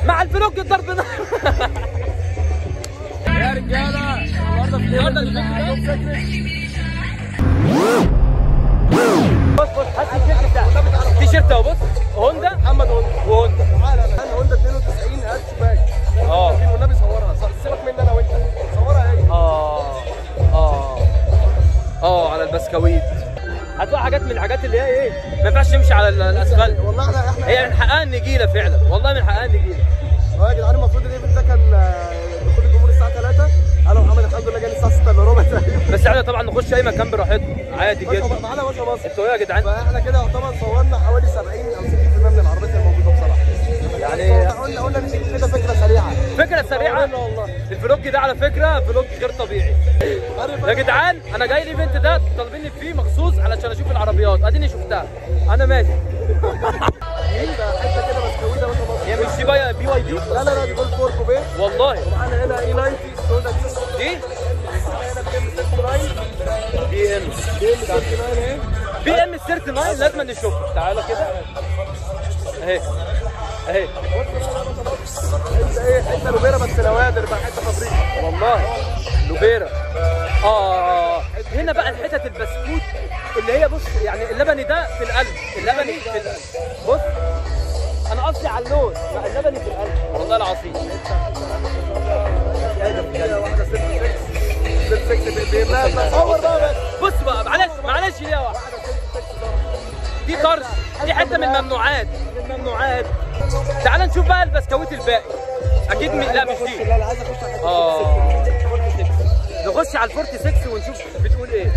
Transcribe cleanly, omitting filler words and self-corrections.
مع الفلوج الضرب نار. يا رجاله النهارده بص هات التيشيرت بتاعك. التيشيرت اهو. بص هوندا محمد وهوندا. تعالى انا هوندا 92 هاتشباك. والنبي صورها، سيبك مني انا وانت، صورها هي. على البسكويت. هتبقى حاجات من الحاجات اللي هي ايه، ما ينفعش تمشي على الاسفلت. والله احنا هي من حقها النجيله فعلا، والله من حقها النجيله. يا جدعان المفروض الايفنت ده كان دخول الجمهور الساعه 3. انا ومحمد الحمد لله جاي الساعه 6 الا ربع تقريبا. بس احنا طبعا نخش اي مكان براحتنا عادي جدا. معانا باشا مصر. انتوا ايه يا جدعان؟ فاحنا كده يعتبر صورنا حوالي 70 او 60% من العربيات الموجوده بصراحه. يعني قلنا نمسك كده فكره سريعه. فكره سريعه والله. الفلوج ده على فكره فلوج غير طبيعي. يا جدعان انا جاي الايفنت ده طالبيني فيه مخصوص علشان اشوف العربيات، اديني شفتها انا ماشي. حته كده بسكويته باشا مصر. هي مش بي واي دي؟ لا دي جولد 4 كوبيه. والله. ومعانا هنا اي 90 سودا دي هنا بي ام 39 بي ام 39 لازم نشوفها. تعالى كده اهي اهي. انت ايه حته لوبيرا بس نوادر بقى، حته فابريكا والله لوبيرا. هنا بقى الحتت البسكوت اللي هي بص يعني اللبني ده في القلب، اللبني في القلب. بص انا قصدي على اللون، لا اللبني في القلب والله العظيم. واحده 6 صور بقى. بص بقى معلش دي واحده. دي طرش، دي حته من الممنوعات، من الممنوعات. تعال نشوف بقى البسكويت الباقي. اكيد لا مش دي. لا عايز اخش على حته نخش على الفورتي 6 ونشوف بتقول ايه.